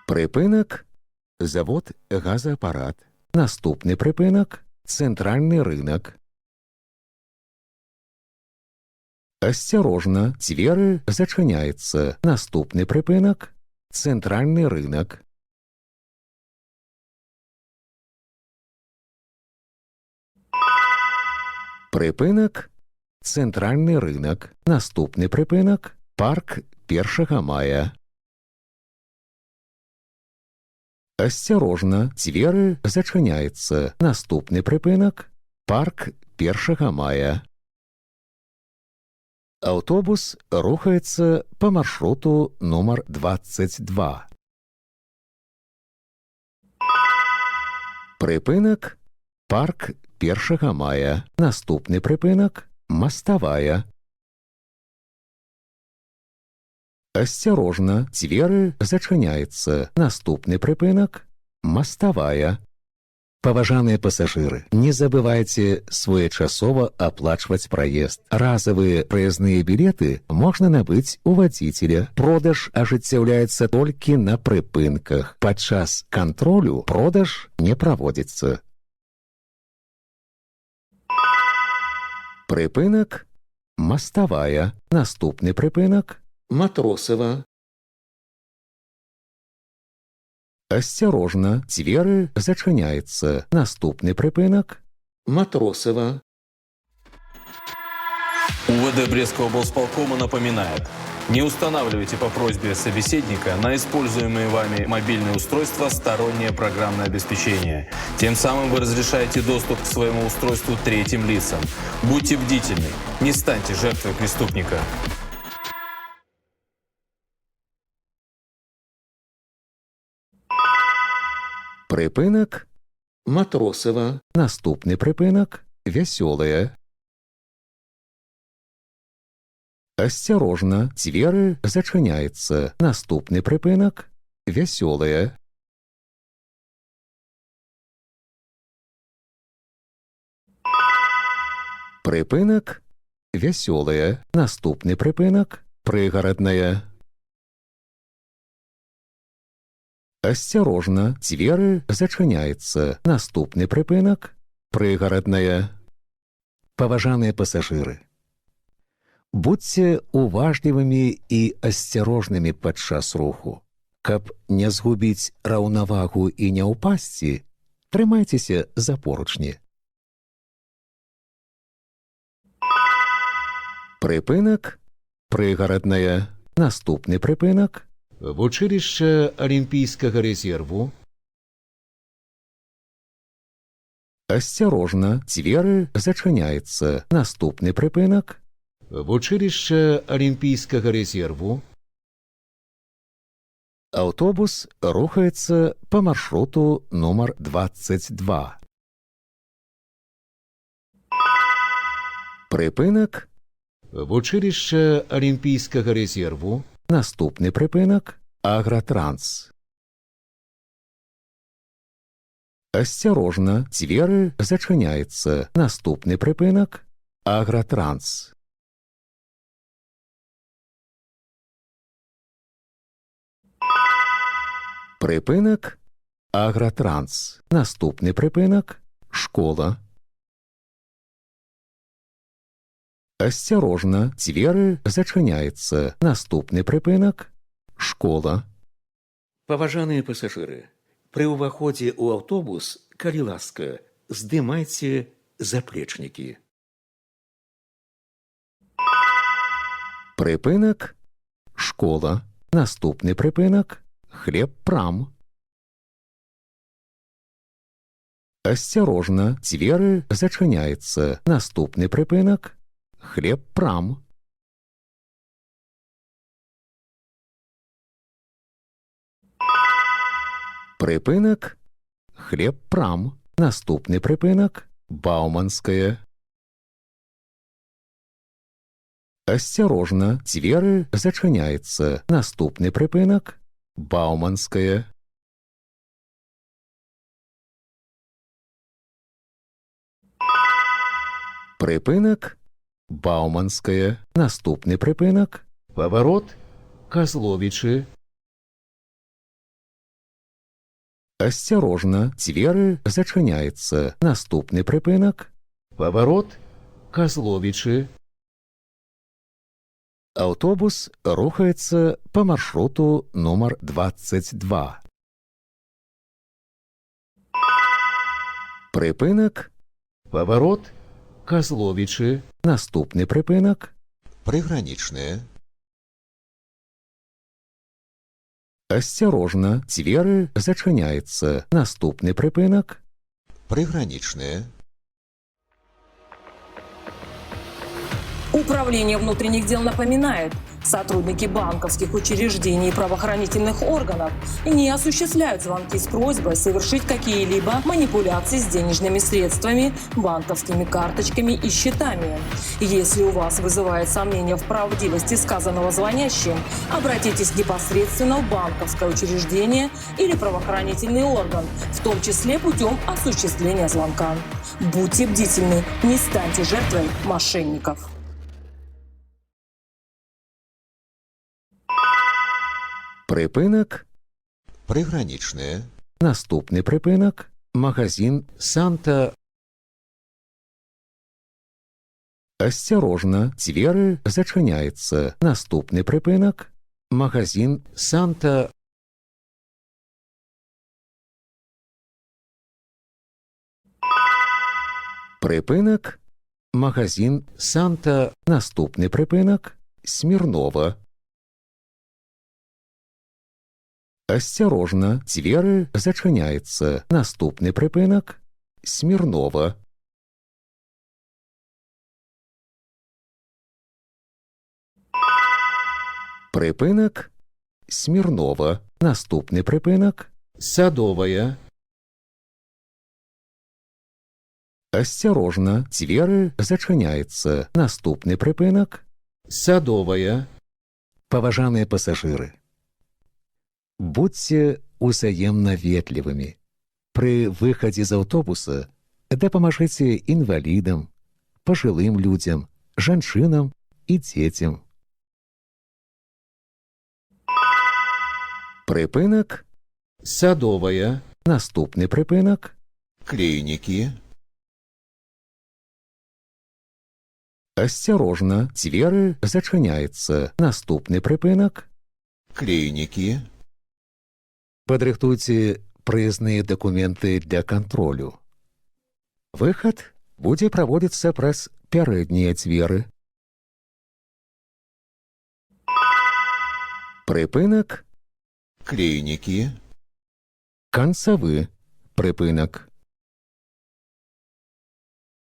Припинок – завод газоаппарат. Наступний припинок – центральный рынок. Осторожно, двери зачиняються. Наступний припинок – центральный рынок. Припинок – центральный рынок. Наступний припинок – парк 1 мая. Осторожно, двери зачиняються. Наступний припинок – парк 1 мая. Автобус рухається по маршруту номер 22. Припинок – парк 1 мая. Наступний припинок – мостовая. Осторожно, двери зачиняються. Наступний припинок – мостовая. Паважаныя пассажиры, не забывайте своечасова оплачивать проезд. Разовые проездные билеты можно набыть у водителя. Продаж ажыццяўляецца толькі на прыпынках. Падчас кантролю продаж не проводится. Прыпынак – мостовая. Наступный прыпынак – Матросова. Осторожно, двери зачиняються. Наступний припинок – Матросова. УВД Брестского облсполкома напоминает: не устанавливайте по просьбе собеседника на используемые вами мобильные устройства стороннее программное обеспечение. Тем самым вы разрешаете доступ к своему устройству третьим лицам. Будьте бдительны, не станьте жертвой преступника. Припинок – Матросова. Наступний припинок – Веселая. Осторожно, двери зачиняються. Наступний припинок – Веселая. Припинок – Веселая. Наступний припинок – Пригородная. Осторожно, двери зачиняються. Наступний припинок – Пригородная. Паважаныя пассажиры, будьте уважлівымі і асцярожнымі падчас руху. Каб не згубіць раўнавагу і не ўпасці, трымайцеся за поручні. Припинок – Пригородная. Наступний припинок – Вучилище Олимпийского резерву. Осторожно, двери зачиняються. Наступний припинок – Вучилище Олимпийского резерву. автобус рухається по маршруту номер 22. Припинок В училище Олимпийского резерву. – наступний припинок – Агротранс. Осторожно, двери зачиняються. Наступний припинок – Агротранс. Припинок – Агротранс. Наступний припинок – Школа. Осторожно, двери зачиняються. Наступний припинок – Школа. Паважаныя пасажыры, пры ўваходзе ў аўтобус, калі ласка, здымайце заплечнікі. Припинок – Школа. Наступний припинок – Хлебпрам. Осторожно, двери зачиняються. Наступний припинок – Хлебпрам. Припинок – Хлебпрам. Наступний припинок – Бауманская. Осторожно, двери зачиняються. Наступний припинок – Бауманская. Припинок – Бауманская. Наступний припинок Поворот Козловичи. Асцярожна, дзверы зачыняецца. Наступны прыпынак. Поворот Козловичи. Аўтобус рухаецца па маршруту нумар 22. Прыпынак. Поворот Козловичи. Наступны прыпынак. Приграничные. Асцярожна, дзверы зачыняецца. Наступны прыпынак. Приграничные. Управление внутренних дел напоминает, сотрудники банковских учреждений и правоохранительных органов не осуществляют звонки с просьбой совершить какие-либо манипуляции с денежными средствами, банковскими карточками и счетами. Если у вас вызывает сомнение в правдивости сказанного звонящим, обратитесь непосредственно в банковское учреждение или правоохранительный орган, в том числе путем осуществления звонка. Будьте бдительны, не станьте жертвой мошенников. Прыпынак. Приграничные. Наступны прыпынак. Магазин. Санта. Асцярожна, дзверы зачыняецца. Наступны прыпынак. Магазин. Санта. Прыпынак. Магазин. Санта. Наступны прыпынак. Смірнова. Асцярожна, дзверы зачыняецца. Наступны прыпынак. Смірнова. Прыпынак. Смірнова. Наступны прыпынак. Садовая. Асцярожна, дзверы зачыняецца. Наступны прыпынак. Садовая. Паважаныя пасажыры, будьце ўзаемна ветлівымі. Пры выхадзе з аўтобуса дапамажыце інвалідам, пажылым людзям, жанчынам і дзецям. Прыпынак. Садовая. Наступны прыпынак. Клейники. Асцярожна, дзверы зачыняецца. Наступны прыпынак. Клейники. Падрыхтуйце прызныя дакументы для кантролю. Выхад будзе праводзіцца праз пярэднія дзверы. Прыпынак. Клейники. Канцавы прыпынак.